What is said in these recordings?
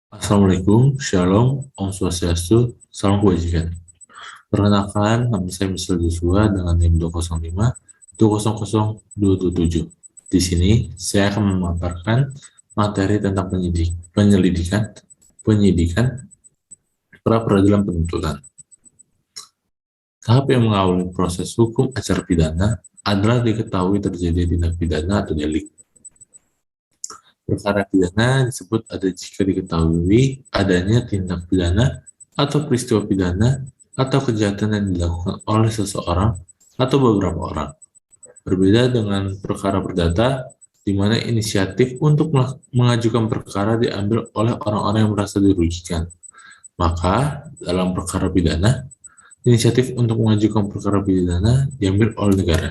Assalamualaikum, Shalom, Om Swastiastu, Salam Kebajikan. Perkenalkan, nama saya Mr. Joshua dengan NIM 205 200 Di sini, saya akan memaparkan materi tentang penyidikan pra-peradilan penuntutan. Tahap yang mengawali proses hukum acara pidana adalah diketahui terjadi tindak pidana atau delik. Perkara pidana disebut ada jika diketahui adanya tindak pidana atau peristiwa pidana atau kejahatan yang dilakukan oleh seseorang atau beberapa orang. Berbeda dengan perkara perdata, di mana inisiatif untuk mengajukan perkara diambil oleh orang-orang yang merasa dirugikan. Maka, dalam perkara pidana, inisiatif untuk mengajukan perkara pidana diambil oleh negara.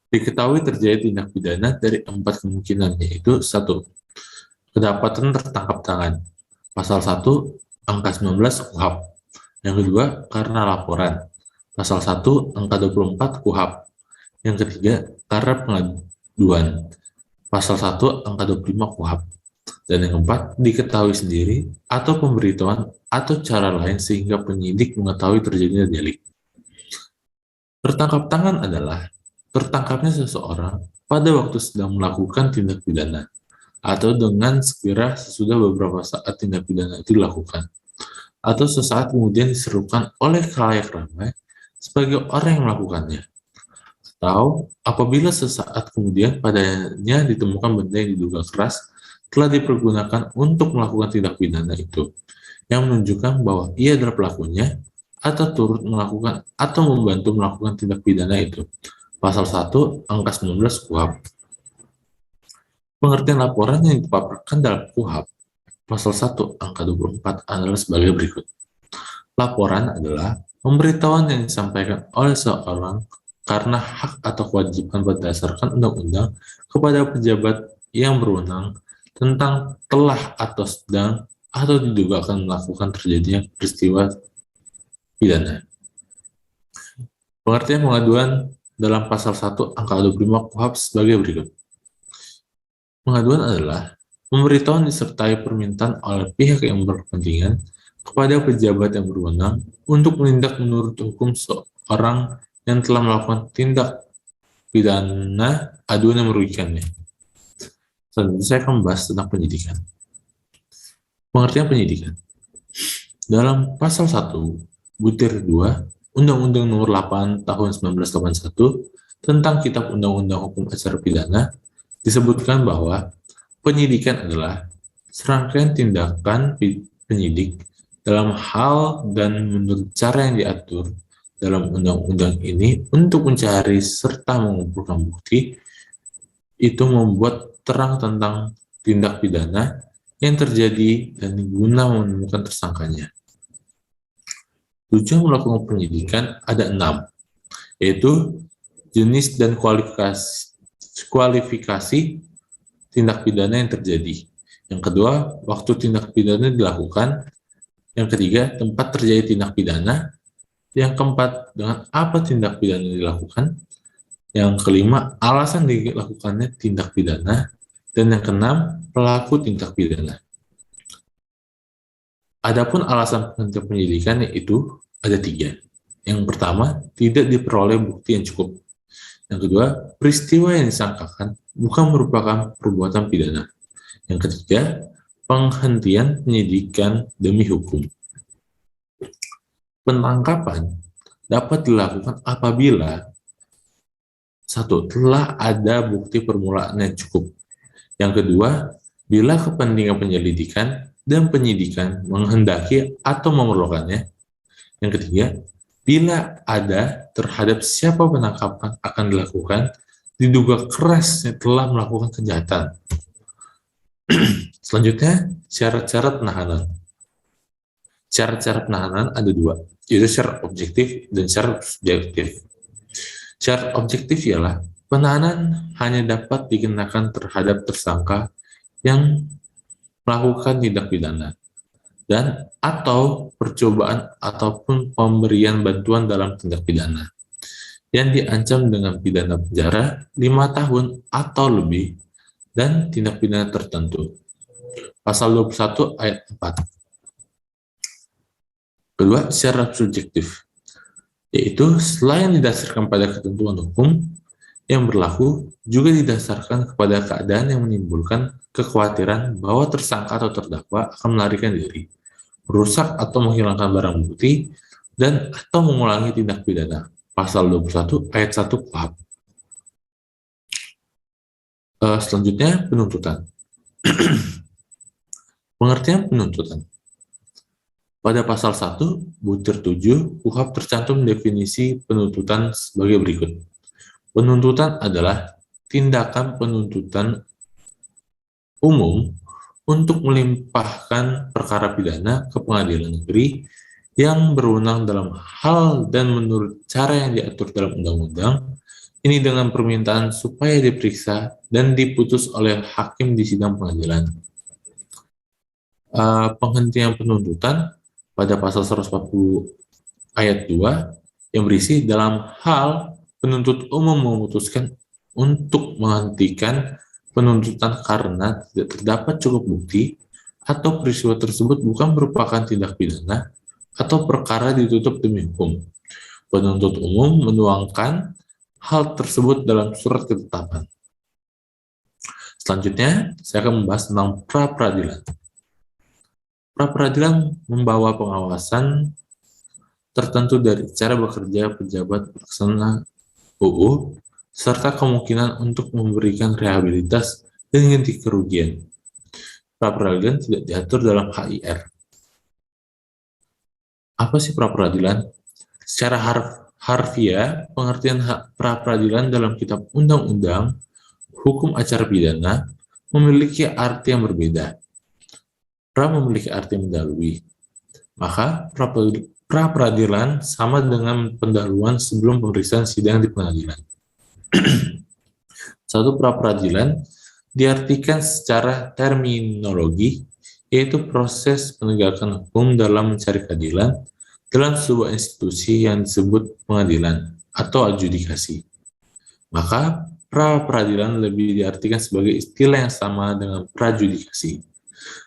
Diketahui terjadi tindak pidana dari 4 kemungkinan, yaitu 1. Kedapatan tertangkap tangan. Pasal 1, angka 19 KUHP. Yang kedua, karena laporan. Pasal 1, angka 24 KUHP. Yang ketiga, karena pengaduan. Pasal 1, angka 25 KUHP. Dan yang keempat, diketahui sendiri atau pemberitahuan atau cara lain sehingga penyidik mengetahui terjadinya delik. Tertangkap tangan adalah tertangkapnya seseorang pada waktu sedang melakukan tindak pidana atau dengan sekira sesudah beberapa saat tindak pidana itu dilakukan atau sesaat kemudian diserukan oleh khalayak ramai sebagai orang yang melakukannya, atau apabila sesaat kemudian padanya ditemukan benda yang diduga keras telah dipergunakan untuk melakukan tindak pidana itu, yang menunjukkan bahwa ia adalah pelakunya atau turut melakukan atau membantu melakukan tindak pidana itu. Pasal 1, angka 19 KUHP. Pengertian laporan yang dipaparkan dalam KUHP, pasal 1, angka 24 adalah sebagai berikut. Laporan adalah pemberitahuan yang disampaikan oleh seorang karena hak atau kewajiban berdasarkan undang-undang kepada pejabat yang berwenang tentang telah atau sedang atau diduga akan melakukan terjadinya peristiwa pidana. Pengertian pengaduan dalam pasal 1 angka 25 KUHP sebagai berikut. Pengaduan adalah pemberitahuan disertai permintaan oleh pihak yang berkepentingan kepada pejabat yang berwenang untuk menindak menurut hukum seorang yang telah melakukan tindak pidana aduan yang merugikannya. Selanjutnya saya akan membahas tentang penyidikan. Pengertian penyidikan. Dalam pasal 1, butir 2, Undang-Undang Nomor 8 Tahun 1981 tentang Kitab Undang-Undang Hukum Acara Pidana disebutkan bahwa penyidikan adalah serangkaian tindakan penyidik dalam hal dan menurut cara yang diatur dalam undang-undang ini untuk mencari serta mengumpulkan bukti, itu membuat terang tentang tindak pidana yang terjadi dan guna menemukan tersangkanya. Tujuan melakukan penyidikan ada 6, yaitu jenis dan kualifikasi tindak pidana yang terjadi. Yang kedua, waktu tindak pidana dilakukan. Yang ketiga, tempat terjadi tindak pidana. Yang keempat, dengan apa tindak pidana dilakukan. Yang kelima, alasan dilakukannya tindak pidana. Dan yang keenam, pelaku tindak pidana. Adapun alasan penghentian penyidikan yaitu ada 3. Yang pertama, tidak diperoleh bukti yang cukup. Yang kedua, peristiwa yang disangkakan bukan merupakan perbuatan pidana. Yang ketiga, penghentian penyidikan demi hukum. Penangkapan dapat dilakukan apabila 1. Telah ada bukti permulaan yang cukup. Yang kedua, bila kepentingan penyelidikan dan penyidikan menghendaki atau memerlukannya. Yang ketiga, bila ada terhadap siapa penangkapan akan dilakukan diduga keras yang telah melakukan kejahatan. Selanjutnya, syarat-syarat penahanan. Syarat-syarat penahanan ada 2, yaitu syarat objektif dan syarat subjektif. Syarat objektif ialah penahanan hanya dapat dikenakan terhadap tersangka yang melakukan tindak pidana dan atau percobaan ataupun pemberian bantuan dalam tindak pidana yang diancam dengan pidana penjara 5 tahun atau lebih dan tindak pidana tertentu. Pasal 21 ayat 4. Kedua, secara subjektif, yaitu selain didasarkan pada ketentuan hukum yang berlaku, juga didasarkan kepada keadaan yang menimbulkan kekhawatiran bahwa tersangka atau terdakwa akan melarikan diri, merusak atau menghilangkan barang bukti, dan atau mengulangi tindak pidana. Pasal 21 ayat 1 KUHP. Selanjutnya, penuntutan. Pengertian penuntutan. Pada pasal 1, butir 7, KUHP tercantum definisi penuntutan sebagai berikut. Penuntutan adalah tindakan penuntutan umum untuk melimpahkan perkara pidana ke pengadilan negeri yang berwenang dalam hal dan menurut cara yang diatur dalam undang-undang, ini dengan permintaan supaya diperiksa dan diputus oleh hakim di sidang pengadilan. Penghentian penuntutan pada pasal 140 ayat 2 yang berisi dalam hal penuntut umum memutuskan untuk menghentikan penuntutan karena tidak terdapat cukup bukti atau peristiwa tersebut bukan merupakan tindak pidana atau perkara ditutup demi hukum. Penuntut umum menuangkan hal tersebut dalam surat ketetapan. Selanjutnya, saya akan membahas tentang pra-peradilan. Pra-peradilan membawa pengawasan tertentu dari cara bekerja pejabat pelaksana UU, serta kemungkinan untuk memberikan rehabilitas dan ganti kerugian. Pra-peradilan tidak diatur dalam HIR. Apa sih pra-peradilan? Secara harfiah, pengertian pra-peradilan dalam kitab undang-undang hukum acara pidana memiliki arti yang berbeda. Pra memiliki arti mendahului. Maka pra-peradilan sama dengan pendahuluan sebelum pemeriksaan sidang di pengadilan. Satu, pra-peradilan diartikan secara terminologi, yaitu proses penegakan hukum dalam mencari keadilan dalam sebuah institusi yang disebut pengadilan atau adjudikasi. Maka pra-peradilan lebih diartikan sebagai istilah yang sama dengan prajudikasi.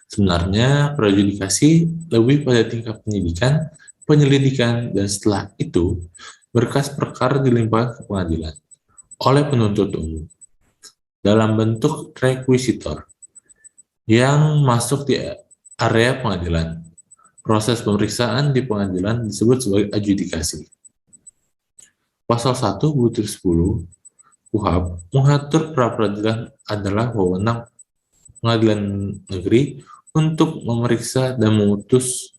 Sebenarnya, prajudikasi lebih pada tingkat penyidikan, penyelidikan, dan setelah itu, berkas perkara dilimpahkan ke pengadilan oleh penuntut umum dalam bentuk rekuisitor yang masuk di area pengadilan. Proses pemeriksaan di pengadilan disebut sebagai adjudikasi. Pasal 1 butir 10 KUHP mengatur pra-peradilan adalah wewenang pengadilan negeri untuk memeriksa dan memutus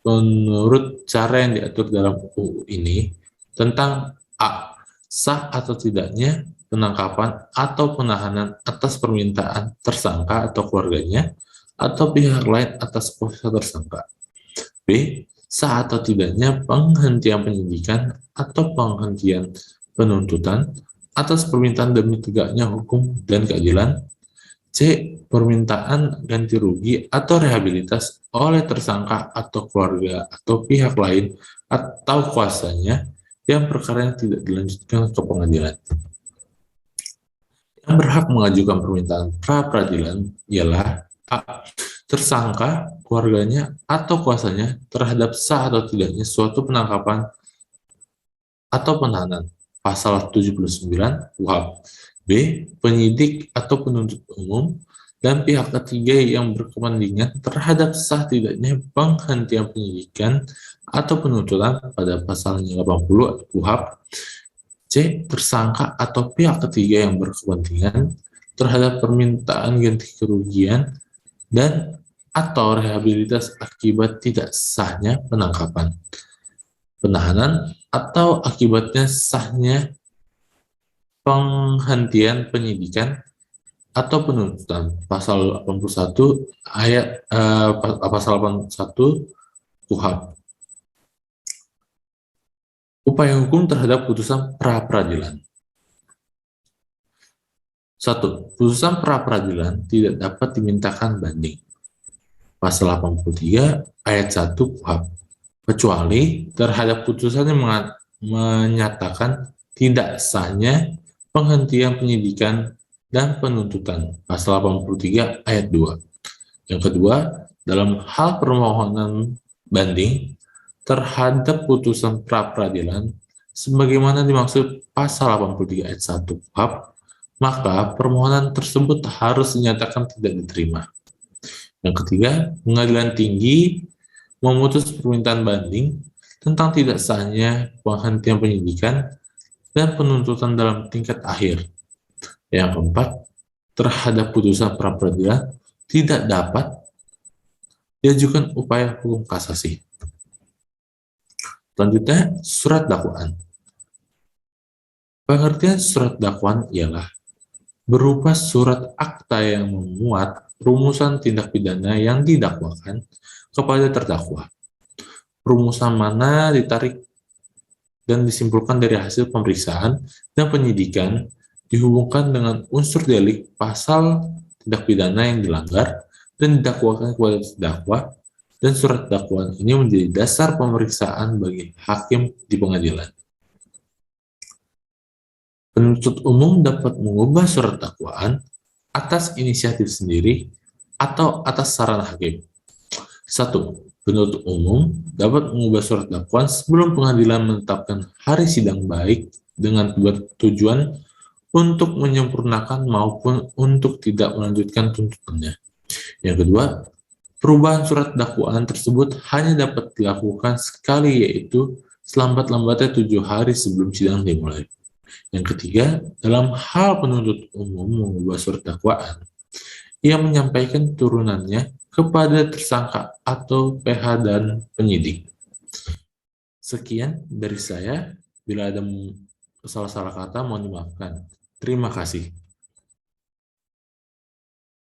menurut cara yang diatur dalam UU ini tentang a. Sah atau tidaknya penangkapan atau penahanan atas permintaan tersangka atau keluarganya atau pihak lain atas kuasa tersangka. B. Sah atau tidaknya penghentian penyidikan atau penghentian penuntutan atas permintaan demi tegaknya hukum dan keadilan. C. Permintaan ganti rugi atau rehabilitas oleh tersangka atau keluarga atau pihak lain atau kuasanya yang perkaranya tidak dilanjutkan ke pengadilan. Yang berhak mengajukan permintaan pra-peradilan ialah A. Tersangka, keluarganya, atau kuasanya terhadap sah atau tidaknya suatu penangkapan atau penahanan. Pasal 79 KUHP. B. Penyidik atau penuntut umum dan pihak ketiga yang berkepentingan terhadap sah tidaknya penghentian penyidikan atau penuntutan pada pasalnya 80 KUHP. C. Tersangka atau pihak ketiga yang berkepentingan terhadap permintaan ganti kerugian dan atau rehabilitas akibat tidak sahnya penangkapan, penahanan, atau akibatnya sahnya penghentian penyidikan atau penuntutan. Pasal 81 pasal 81 KUHP. Upaya hukum terhadap putusan pra-peradilan. 1. Putusan pra-peradilan tidak dapat dimintakan banding. Pasal 83 ayat 1 KUHP. Kecuali terhadap putusan yang menyatakan tidak sahnya penghentian penyidikan dan penuntutan. Pasal 83 ayat 2. Yang kedua, dalam hal permohonan banding terhadap putusan pra-peradilan, sebagaimana dimaksud pasal 83 ayat 1 KUHP, maka permohonan tersebut harus dinyatakan tidak diterima. Yang ketiga, pengadilan tinggi memutus permintaan banding tentang tidak sahnya penghentian penyidikan dan penuntutan dalam tingkat akhir. Yang keempat, terhadap putusan pra-peradilan tidak dapat diajukan upaya hukum kasasi. Selanjutnya, surat dakwaan. Pengertian surat dakwaan ialah berupa surat akta yang memuat rumusan tindak pidana yang didakwakan kepada terdakwa. Rumusan mana ditarik dan disimpulkan dari hasil pemeriksaan dan penyidikan dihubungkan dengan unsur delik pasal tindak pidana yang dilanggar dan didakwakan kepada terdakwa, dan surat dakwaan ini menjadi dasar pemeriksaan bagi hakim di pengadilan. Penuntut umum dapat mengubah surat dakwaan atas inisiatif sendiri atau atas saran hakim. 1. Penuntut umum dapat mengubah surat dakwaan sebelum pengadilan menetapkan hari sidang baik dengan tujuan untuk menyempurnakan maupun untuk tidak melanjutkan tuntutannya. Yang kedua, perubahan surat dakwaan tersebut hanya dapat dilakukan sekali, yaitu selambat-lambatnya 7 hari sebelum sidang dimulai. Yang ketiga, dalam hal penuntut umum mengubah surat dakwaan, ia menyampaikan turunannya kepada tersangka atau PH dan penyidik. Sekian dari saya. Bila ada salah-salah kata, mohon dimaafkan. Terima kasih.